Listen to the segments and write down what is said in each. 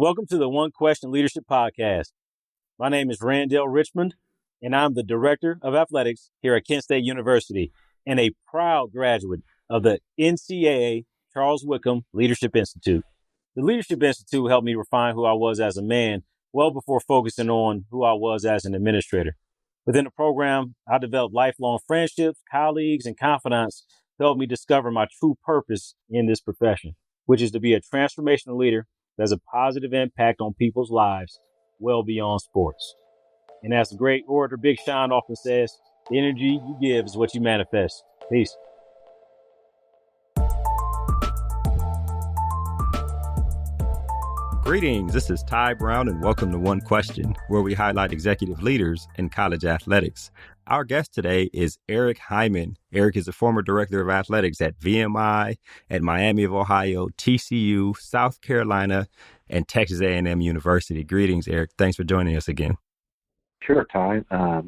Welcome to the One Question Leadership Podcast. My name is Randall Richmond, and I'm the Director of Athletics here at Kent State University and a proud graduate of the NCAA Charles Wickham Leadership Institute. The Leadership Institute helped me refine who I was as a man well before focusing on who I was as an administrator. Within the program, I developed lifelong friendships, colleagues, and confidants to help me discover my true purpose in this profession, which is to be a transformational leader that has a positive impact on people's lives well beyond sports. And as the great orator Big Sean often says, the energy you give is what you manifest. Peace. Greetings, this is Ty Brown and welcome to One Question, where we highlight executive leaders in college athletics. Our guest today is Eric Hyman. Eric is the former director of athletics at VMI, at Miami of Ohio, TCU, South Carolina, and Texas A&M University. Greetings, Eric. Thanks for joining us again. Sure, Ty.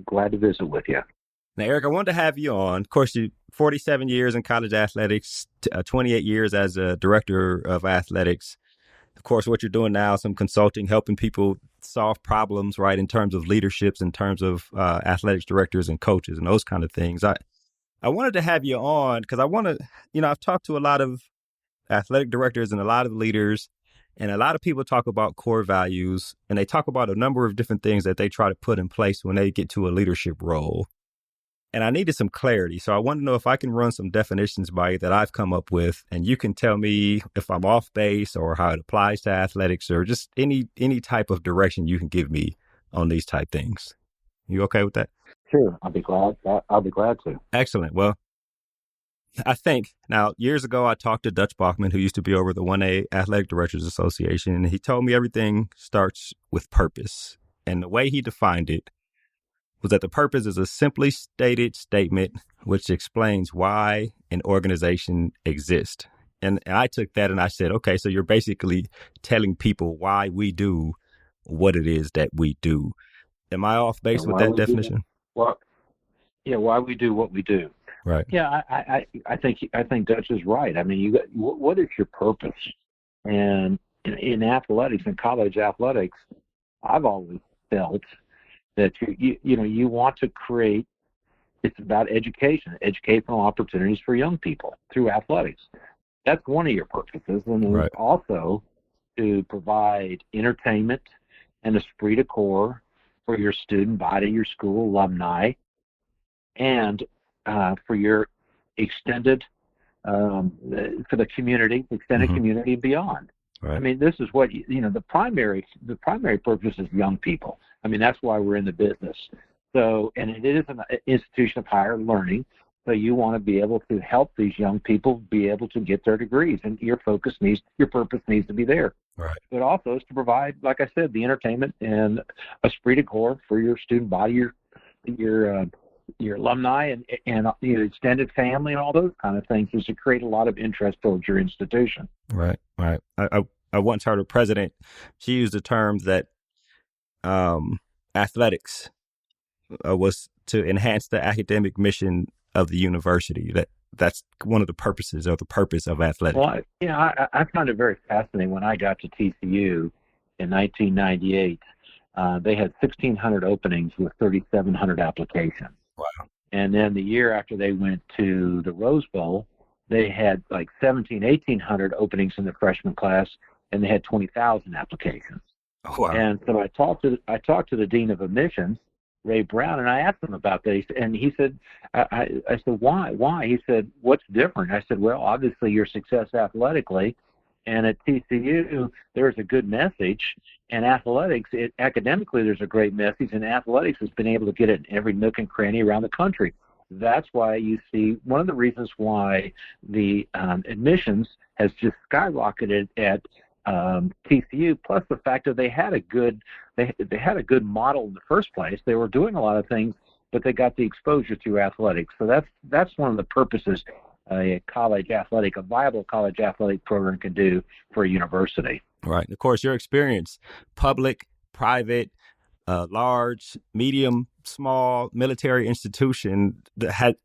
Glad to visit with you. Now, Eric, I wanted to have you on. Of course, you 47 years in college athletics, 28 years as a director of athletics. Of course, what you're doing now is some consulting, helping people solve problems, right, in terms of leaderships, in terms of athletics directors and coaches and those kind of things. I wanted to have you on because I want to, I've talked to a lot of athletic directors and a lot of leaders, and a lot of people talk about core values, and they talk about a number of different things that they try to put in place when they get to a leadership role. And I needed some clarity. So I want to know if I can run some definitions by you that I've come up with, and you can tell me if I'm off base or how it applies to athletics or just any type of direction you can give me on these type things. You okay with that? Sure. I'll be glad to. Excellent. Well, I think now years ago, I talked to Dutch Bachman, who used to be over the 1A Athletic Directors Association, and he told me everything starts with purpose. And the way he defined it was that the purpose is a simply stated statement which explains why an organization exists. And I took that and I said, okay, so you're basically telling people why we do what it is that we do. Am I off base with that definition? Why we do what we do. Right. Yeah, I think Dutch is right. I mean, what is your purpose? And in athletics and college athletics, I've always felt that you want to create. It's about educational opportunities for young people through athletics. That's one of your purposes, and right. Also to provide entertainment and esprit de corps for your student body, your school alumni, and for your extended for the community, extended community and beyond. Right. I mean, this is what the primary purpose is young people. I mean, that's why we're in the business. So, and it is an institution of higher learning. So you want to be able to help these young people be able to get their degrees, and your purpose needs to be there. Right. But also is to provide, like I said, the entertainment and esprit de corps for your student body, your alumni, and your extended family, and all those kind of things, is to create a lot of interest towards your institution. Right. I once heard a president, she used the term that athletics was to enhance the academic mission of the university. That's one of the purposes or the purpose of athletics. Well, I found it very fascinating when I got to TCU in 1998. They had 1,600 openings with 3,700 applications. Wow. And then the year after they went to the Rose Bowl, they had like 1,800 openings in the freshman class, and they had 20,000 applications. Oh, wow. And so I talked to the dean of admissions, Ray Brown, and I asked him about that. And he said, I said, why? He said, what's different? I said, well, obviously your success athletically, and at TCU there's a good message, and athletics, academically there's a great message, and athletics has been able to get it in every nook and cranny around the country. That's why you see one of the reasons why the admissions has just skyrocketed at TCU, plus the fact that they had a good model in the first place. They were doing a lot of things, but they got the exposure through athletics. So that's one of the purposes a viable college athletic program can do for a university. Right. Of course, your experience, public, private, large, medium, small, military institution,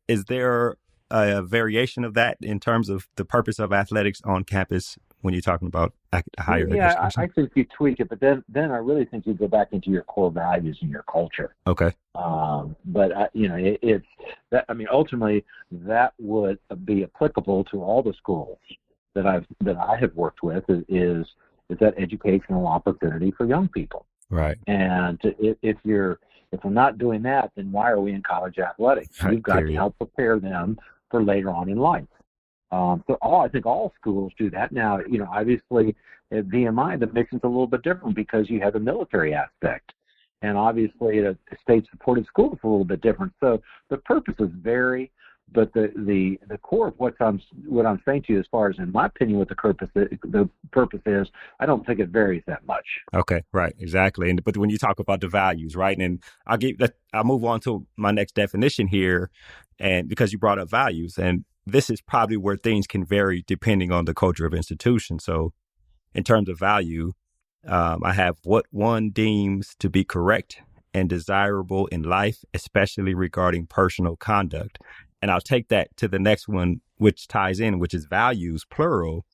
is there a variation of that in terms of the purpose of athletics on campus when you're talking about higher Yeah, education? I think you tweak it, but then I really think you go back into your core values and your culture. Okay. But it's that. I mean, ultimately, that would be applicable to all the schools that I have worked with. Is that educational opportunity for young people? Right. And if we're not doing that, then why are we in college athletics? Right. We've got to help prepare them for later on in life. I think all schools do that. Now, obviously at VMI, the mission's a little bit different because you have the military aspect. And obviously at a state-supported school, it's a little bit different. So the purposes vary, but the core of what I'm saying to you, as far as, in my opinion, what the purpose is, I don't think it varies that much. Okay, right, exactly. But when you talk about the values, right, and I'll move on to my next definition here, and because you brought up values, and this is probably where things can vary depending on the culture of institution. So, in terms of value, I have what one deems to be correct and desirable in life, especially regarding personal conduct. And I'll take that to the next one, which ties in, which is values, plural,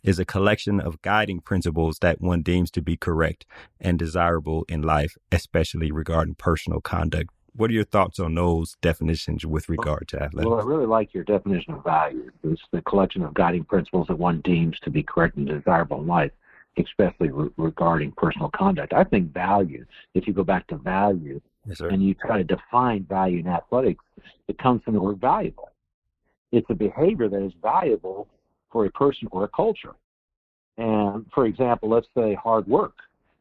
is a collection of guiding principles that one deems to be correct and desirable in life, especially regarding personal conduct. What are your thoughts on those definitions with regard to athletics? Well, I really like your definition of value. It's the collection of guiding principles that one deems to be correct and desirable in life, especially regarding personal conduct. I think value, if you go back to value, yes, sir, and you try to define value in athletics, it comes from the word valuable. It's a behavior that is valuable for a person or a culture. And for example, let's say hard work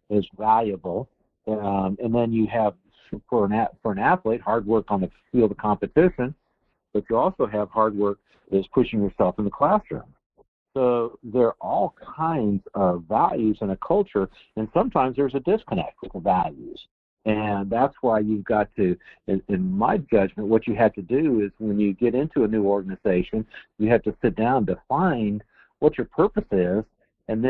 is valuable, and then you have for an athlete hard work on the field of competition, but you also have hard work that is pushing yourself in the classroom. So there are all kinds of values in a culture, and sometimes there's a disconnect with the values. And that's why you've got to, in my judgment, what you have to do is when you get into a new organization, you have to sit down, define what your purpose is, and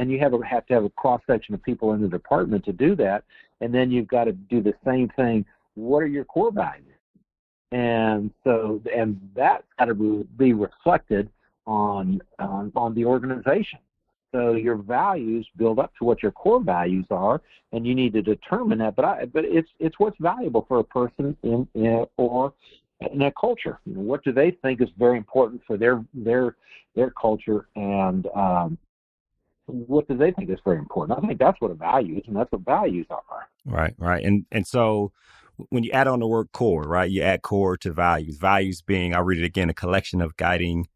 you have to have a cross section of people in the department to do that. And then you've got to do the same thing. What are your core values? And that's got to be reflected on the organization. So your values build up to what your core values are, and you need to determine that. But it's what's valuable for a person or in a culture. What do they think is very important for their culture, and what do they think is very important? I think that's what a value is, and that's what values are. Right. And so when you add on the word core, right, you add core to values. Values being, I'll read it again, a collection of guiding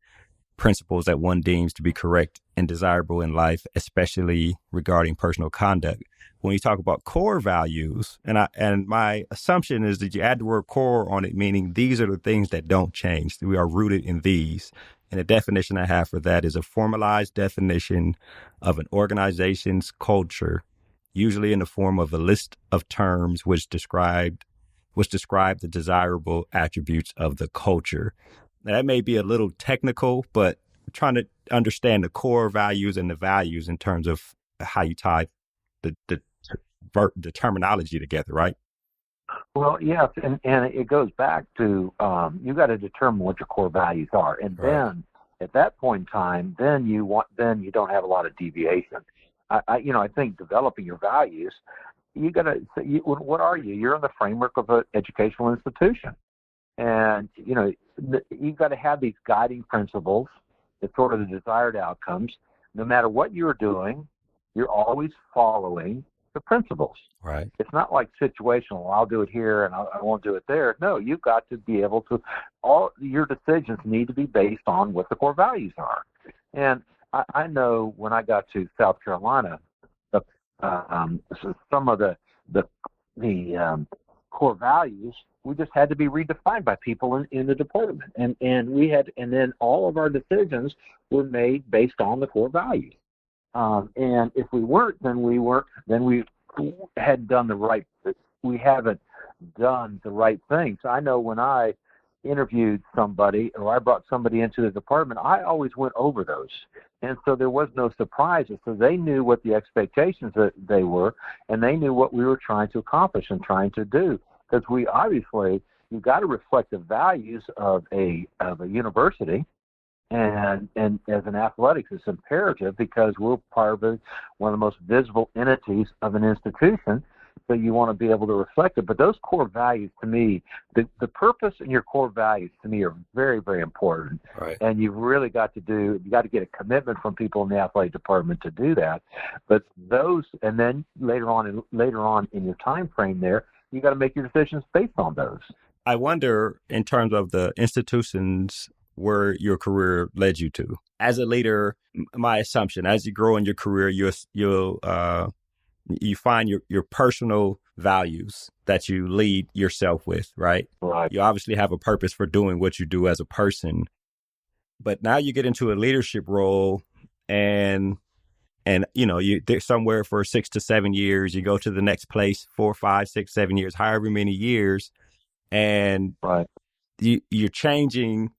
principles that one deems to be correct and desirable in life, especially regarding personal conduct. When you talk about core values, and my assumption is that you add the word core on it, meaning these are the things that don't change. We are rooted in these. And the definition I have for that is a formalized definition of an organization's culture, usually in the form of a list of terms which describe the desirable attributes of the culture. Now, that may be a little technical, but I'm trying to understand the core values and the values in terms of how you tie the terminology together, right? Well, yes, and it goes back to you got to determine what your core values are, and then at that point in time, then you don't have a lot of deviation. I think developing your values, you got to. What are you? You're in the framework of an educational institution. And, you've got to have these guiding principles, that sort of the desired outcomes. No matter what you're doing, you're always following the principles. Right. It's not like situational, I'll do it here and I won't do it there. No, you've got to be able to, all your decisions need to be based on what the core values are. And I know when I got to South Carolina, some of the core values, we just had to be redefined by people in the department, and then all of our decisions were made based on the core values. And if we weren't, then we hadn't done the right. We haven't done the right things. I know when I interviewed somebody or I brought somebody into the department, I always went over those, and so there was no surprises. So they knew what the expectations that they were, and they knew what we were trying to accomplish and trying to do. Because you've got to reflect the values of a university, And as an athletics, it's imperative because we're part of one of the most visible entities of an institution. So you want to be able to reflect it. But those core values to me, the purpose and your core values to me are very, very important. Right. And you've really got to get a commitment from people in the athletic department to do that. But those, and then later on in your time frame there, you got to make your decisions based on those. I wonder, in terms of the institutions where your career led you to, as a leader, my assumption, as you grow in your career, you'll you find your personal values that you lead yourself with, right? Right. You obviously have a purpose for doing what you do as a person, but now you get into a leadership role, and you're somewhere for 6 to 7 years. You go to the next place 4, 5, 6, 7 years, however many years, and right. You're changing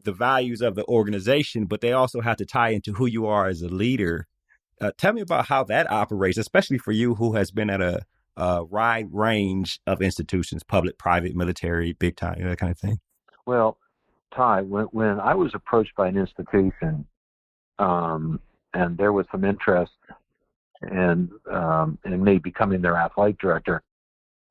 the values of the organization, but they also have to tie into who you are as a leader. Tell me about how that operates, especially for you who has been at a wide range of institutions, public, private, military, big time, that kind of thing. Well, Tai, when I was approached by an institution, and there was some interest in me becoming their athletic director,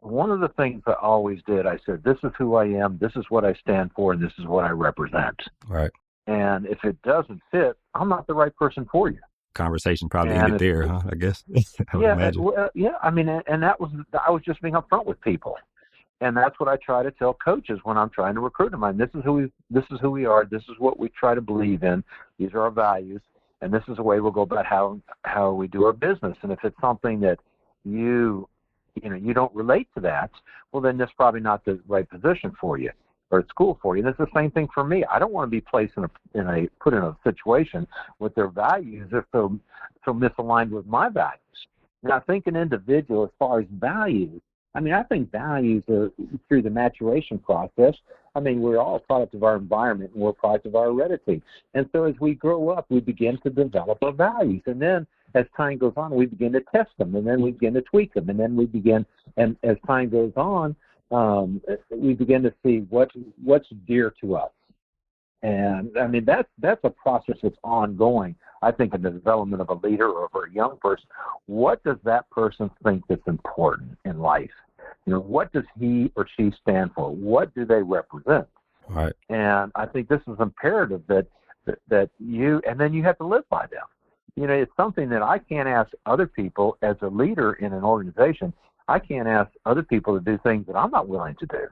one of the things I always did, I said, this is who I am, this is what I stand for, and this is what I represent. Right. And if it doesn't fit, I'm not the right person for you. Conversation probably ended there, huh? I guess. I would imagine. I mean, and I was just being upfront with people, and that's what I try to tell coaches when I'm trying to recruit them. This is who we are. This is what we try to believe in. These are our values, and this is the way we'll go about how we do our business. And if it's something that you don't relate to that, well, then that's probably not the right position for you or at school for you. And it's the same thing for me. I don't want to be placed put in a situation with their values if so misaligned with my values. And I think an individual, as far as values, I think values are through the maturation process. We're all a product of our environment, and we're a product of our heredity. And so as we grow up, we begin to develop our values. And then as time goes on, we begin to test them, and then we begin to tweak them. And then and as time goes on, we begin to see what's dear to us. And that's a process that's ongoing. I think in the development of a leader or of a young person, what does that person think that's important in life? What does he or she stand for? What do they represent? Right. And I think this is imperative that you, and then you have to live by them. It's something that I can't ask other people as a leader in an organization. I can't ask other people to do things that I'm not willing to do.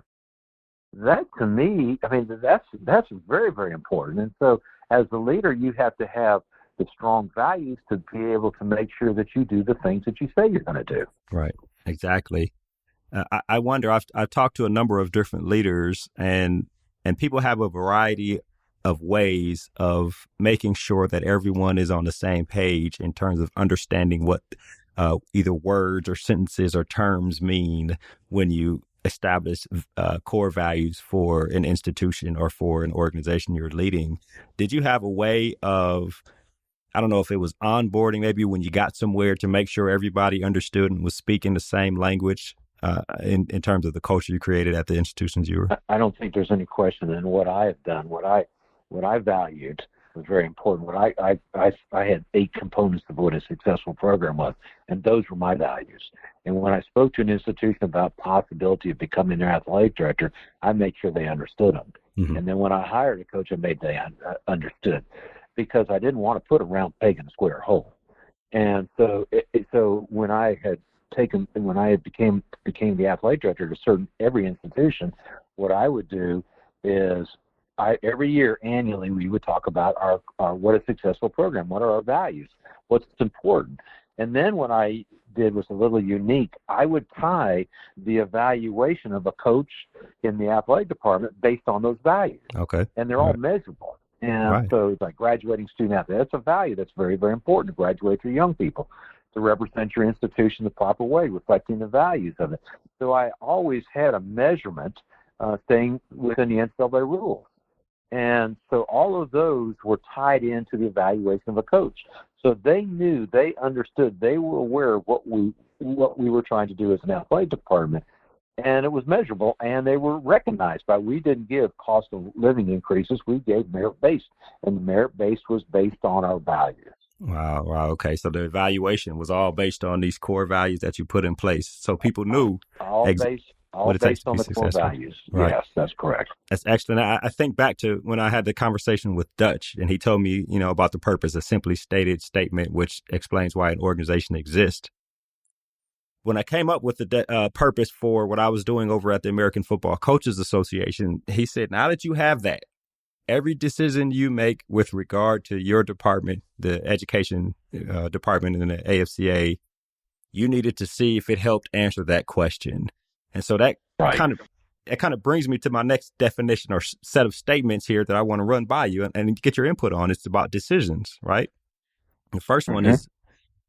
That, to me, that's very, very important. And so as a leader, you have to have the strong values to be able to make sure that you do the things that you say you're going to do. Right. Exactly. I wonder, I've talked to a number of different leaders, and people have a variety of ways of making sure that everyone is on the same page in terms of understanding what either words or sentences or terms mean when you establish core values for an institution or for an organization you're leading. Did you have a way of, I don't know if it was onboarding, maybe when you got somewhere, to make sure everybody understood and was speaking the same language in terms of the culture you created at the institutions you were? I don't think there's any question in what I have done. What I valued was very important. I had 8 components of what a successful program was, and those were my values. And when I spoke to an institution about possibility of becoming their athletic director, I made sure they understood them. Mm-hmm. And then when I hired a coach, I made they understood, because I didn't want to put a round peg in a square hole. And so when I became the athletic director to every institution, what I would do is every year, annually, we would talk about our what a successful program, what are our values, what's important. And then what I did was a little unique. I would tie the evaluation of a coach in the athletic department based on those values. Okay. And they're all measurable. And so it's like graduating student athlete. That's a value that's very, very important to graduate your young people, to represent your institution the proper way, reflecting the values of it. So I always had a measurement staying within the NCAA rules. And so all of those were tied into the evaluation of a coach. So they knew, they understood, they were aware of what we were trying to do as an athletic department. and it was measurable, and they were recognized by. We didn't give cost of living increases. We gave merit-based, and the merit-based was based on our values. Wow. Wow. Okay. So the evaluation was all based on these core values that you put in place. So people knew All based what it takes based to on be the core successful. values. Right. Yes, that's correct. That's excellent. I think back to when I had the conversation with Dutch, and he told me, about the purpose, a simply stated statement, which explains why an organization exists. When I came up with the purpose for what I was doing over at the American Football Coaches Association, he said, now that you have that, every decision you make with regard to your department, the education department in the AFCA, you needed to see if it helped answer that question. And so that kind of brings me to my next definition or set of statements here that I want to run by you and get your input on. It's about decisions, right? The first one is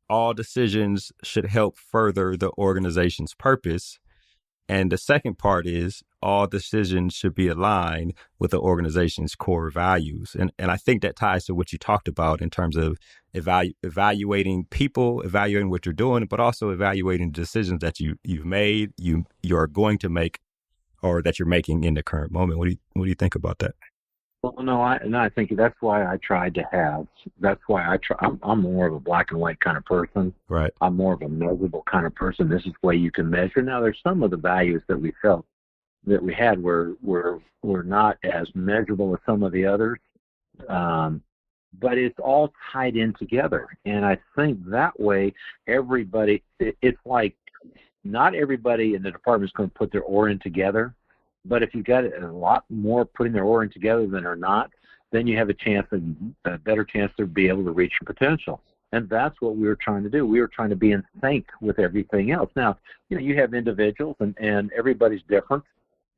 all decisions should help further the organization's purpose. And the second part is all decisions should be aligned with the organization's core values. And I think that ties to what you talked about in terms of evaluating people, evaluating what you're doing, but also evaluating decisions that you've made, you're going to make, or that you're making in the current moment. What do you think about that? Well, no, I think that's why I tried to have. That's why I'm more of a black and white kind of person. Right. I'm more of a measurable kind of person. This is the way you can measure. Now, there's some of the values that we felt that we had were not as measurable as some of the others, but it's all tied in together. And I think that way, everybody. It's like not everybody in the department is going to put their oar in together. But if you got a lot more putting their oar in together than are not, then you have a better chance to be able to reach your potential. And that's what we were trying to do. We were trying to be in sync with everything else. Now, you have individuals and everybody's different,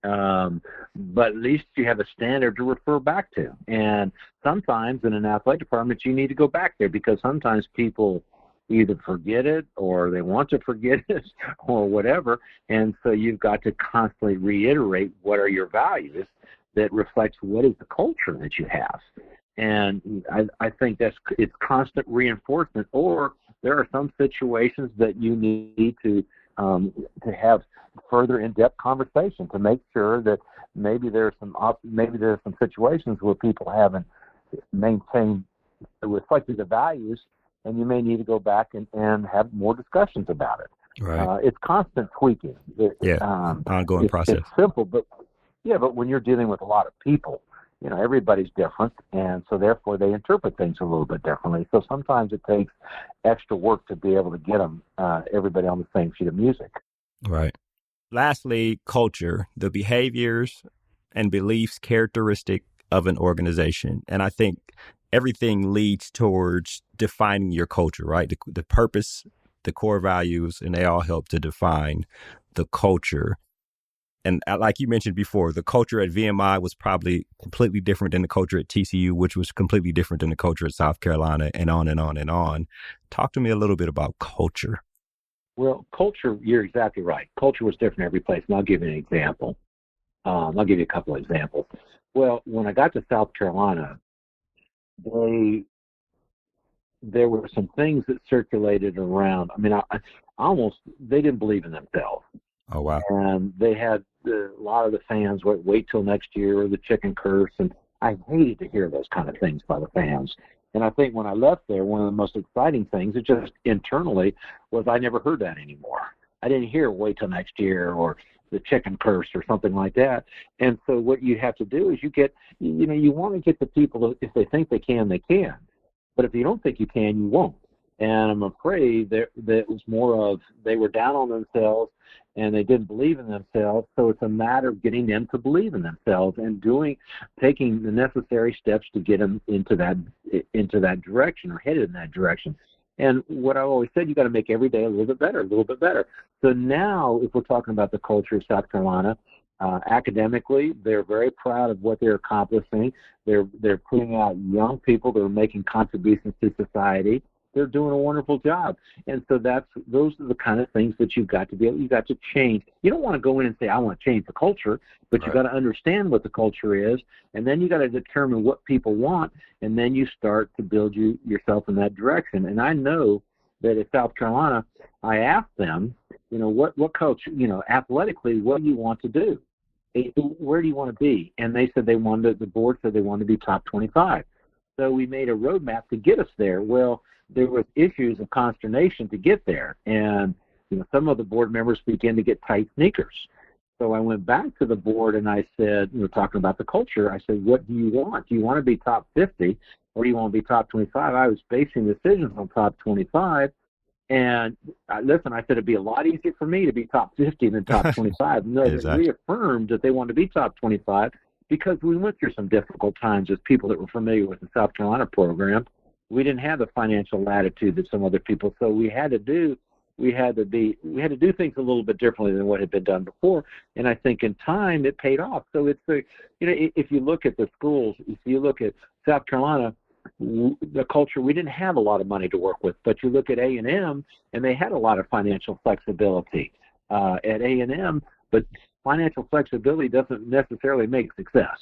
but at least you have a standard to refer back to. And sometimes in an athletic department, you need to go back there because sometimes people either forget it or they want to forget it or whatever. And so you've got to constantly reiterate what are your values that reflects what is the culture that you have. And I think it's constant reinforcement, or there are some situations that you need to have further in-depth conversation to make sure that maybe there's some situations where people haven't maintained reflected the values, and you may need to go back and have more discussions about it. Right. It's constant tweaking. Ongoing process. It's simple, but when you're dealing with a lot of people, everybody's different, and so therefore they interpret things a little bit differently. So sometimes it takes extra work to be able to get them, everybody on the same sheet of music. Right. Lastly, culture, the behaviors and beliefs characteristic of an organization. And I think everything leads towards defining your culture, right? The purpose, the core values, and they all help to define the culture. And like you mentioned before, the culture at VMI was probably completely different than the culture at TCU, which was completely different than the culture at South Carolina, and on and on and on. Talk to me a little bit about culture. Well, culture, you're exactly right. Culture was different every place, and I'll give you an example. I'll give you a couple of examples. Well, when I got to South Carolina, there were some things that circulated around. I mean, they didn't believe in themselves. Oh, wow. And they had a lot of the fans wait till next year, or the chicken curse. And I hated to hear those kind of things by the fans. And I think when I left there, one of the most exciting things, it just internally, was I never heard that anymore. I didn't hear wait till next year or the chicken curse or something like that. And so what you have to do is you want to get the people, if they think they can, they can. But if you don't think you can, you won't. And I'm afraid that it was more of they were down on themselves and they didn't believe in themselves. So it's a matter of getting them to believe in themselves and taking the necessary steps to get them into that direction or headed in that direction. And what I always said, you got to make every day a little bit better, a little bit better. So now, if we're talking about the culture of South Carolina, academically, they're very proud of what they're accomplishing. They're putting out young people that are making contributions to society. They're doing a wonderful job. And so those are the kind of things that you've got to change. You don't want to go in and say, I want to change the culture, but you've got to understand what the culture is, and then you got to determine what people want, and then you start to build yourself in that direction. And I know that at South Carolina, I asked them, what coach, athletically, what do you want to do? Where do you want to be? And they said the board said they wanted to be top 25. So we made a roadmap to get us there. Well, there was issues of consternation to get there. And, some of the board members began to get tight sneakers. So I went back to the board and I said, talking about the culture, I said, what do you want? Do you want to be top 50 or do you want to be top 25? I was basing decisions on top 25. And I said it'd be a lot easier for me to be top 50 than top 25. No, Exactly. they reaffirmed that they wanted to be top 25 because we went through some difficult times as people that were familiar with the South Carolina program. We didn't have the financial latitude that some other people, so we had to do things a little bit differently than what had been done before. And I think in time it paid off. So it's if you look at the schools, if you look at South Carolina, the culture, we didn't have a lot of money to work with, but you look at A&M and they had a lot of financial flexibility at A&M, but financial flexibility doesn't necessarily make success.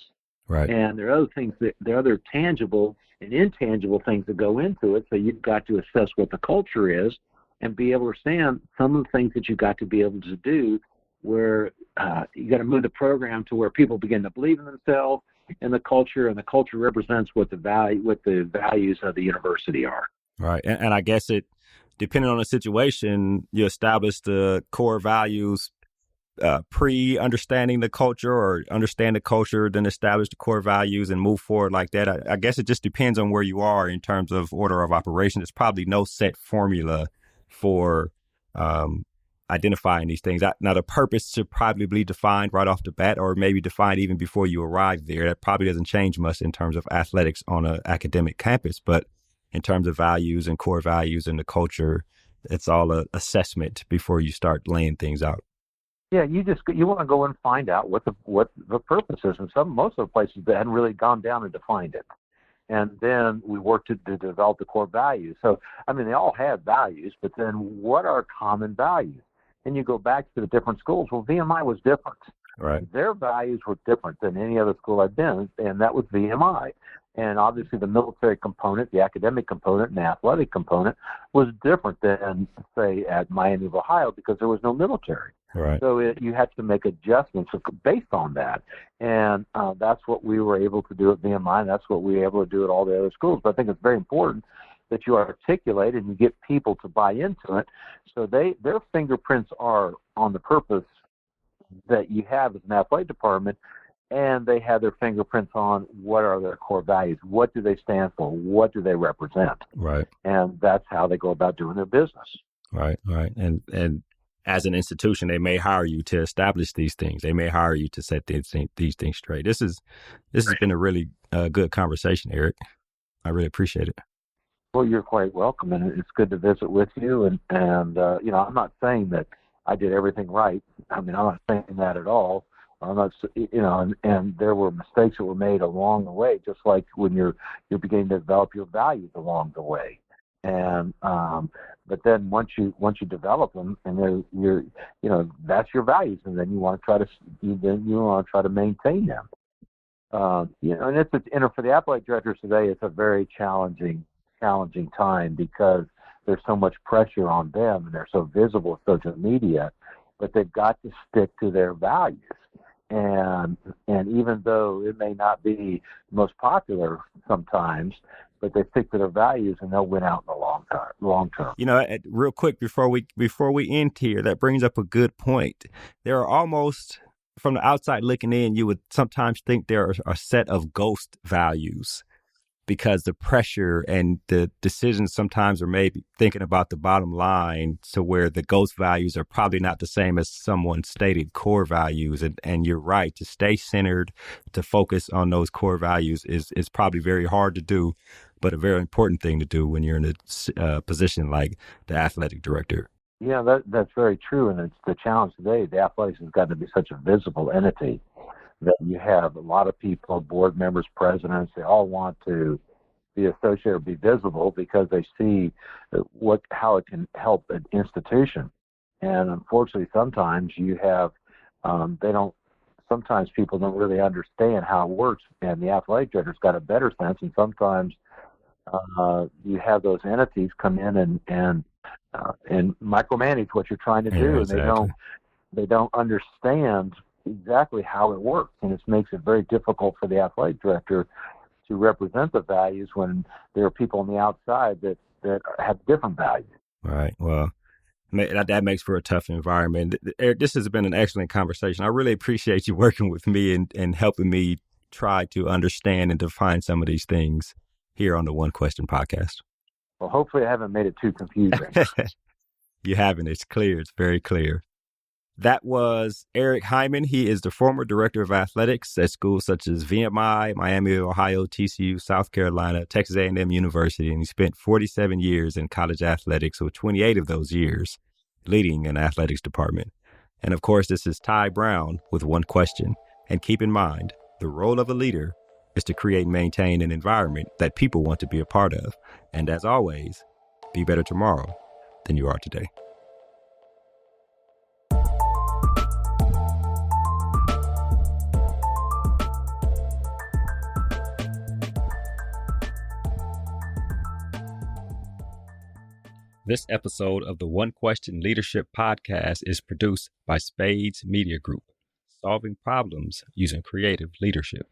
Right. And there are other tangible and intangible things that go into it. So you've got to assess what the culture is and be able to understand some of the things that you've got to be able to do where you got to move the program to where people begin to believe in themselves and the culture represents what the values of the university are. Right. And I guess depending on the situation, you establish the core values pre-understanding the culture or understand the culture, then establish the core values and move forward like that. I guess it just depends on where you are in terms of order of operation. There's probably no set formula for identifying these things. Now, the purpose should probably be defined right off the bat or maybe defined even before you arrive there. That probably doesn't change much in terms of athletics on an academic campus, but in terms of values and core values and the culture, it's all an assessment before you start laying things out. Yeah, you want to go and find out what the purpose is, and most of the places that hadn't really gone down and defined it. And then we worked to develop the core values. So, they all have values, but then what are common values? And you go back to the different schools. Well, VMI was different. Right. Their values were different than any other school I've been, and that was VMI. And obviously the military component, the academic component, and the athletic component was different than, say, at Miami of Ohio because there was no military. Right. So you had to make adjustments based on that. And that's what we were able to do at VMI, and that's what we were able to do at all the other schools. But I think it's very important that you articulate and you get people to buy into it so their fingerprints are on the purpose that you have as an athletic department, and they have their fingerprints on what are their core values, what do they stand for, what do they represent. Right. And that's how they go about doing their business. Right. And as an institution, they may hire you to establish these things. They may hire you to set these things straight. This has been a really good conversation, Eric. I really appreciate it. Well, you're quite welcome, and it's good to visit with you. And I'm not saying that I did everything right. I'm not saying that at all. I'm not, and there were mistakes that were made along the way, just like when you're beginning to develop your values along the way. And but then once you develop them, and you're that's your values, and then you want to try to maintain them. And for the athletic directors today, it's a very challenging time because there's so much pressure on them, and they're so visible with social media, but they've got to stick to their values. And even though it may not be most popular sometimes, but they stick to their values and they'll win out in the long term. Real quick before we end here, that brings up a good point. There are almost, from the outside looking in, you would sometimes think there are a set of ghost values because the pressure and the decisions sometimes are made thinking about the bottom line, to where the ghost values are probably not the same as someone's stated core values. And you're right, to stay centered, to focus on those core values is probably very hard to do, but a very important thing to do when you're in a position like the athletic director. Yeah, that's very true. And it's the challenge today. The athletics has got to be such a visible entity that you have a lot of people, board members, presidents, they all want to be associated or be visible because they see how it can help an institution. And unfortunately, sometimes you have sometimes people don't really understand how it works, and the athletic director's got a better sense, and sometimes you have those entities come in and and micromanage what you're trying to do, Yeah, and exactly. they don't understand exactly how it works, and it makes it very difficult for the athletic director to represent the values when there are people on the outside that have different values. Right. Well, that makes for a tough environment. Eric, this has been an excellent conversation. I really appreciate you working with me and helping me try to understand and define some of these things here on the One Question podcast. Well, hopefully I haven't made it too confusing. You haven't. It's clear. It's very clear. That was Eric Hyman. He is the former director of athletics at schools such as VMI, Miami, Ohio, TCU, South Carolina, Texas A&M University, and he spent 47 years in college athletics, with 28 of those years leading an athletics department. And of course, this is Ty Brown with One Question. And keep in mind, the role of a leader is to create and maintain an environment that people want to be a part of. And as always, be better tomorrow than you are today. This episode of the One Question Leadership Podcast is produced by Spades Media Group, solving problems using creative leadership.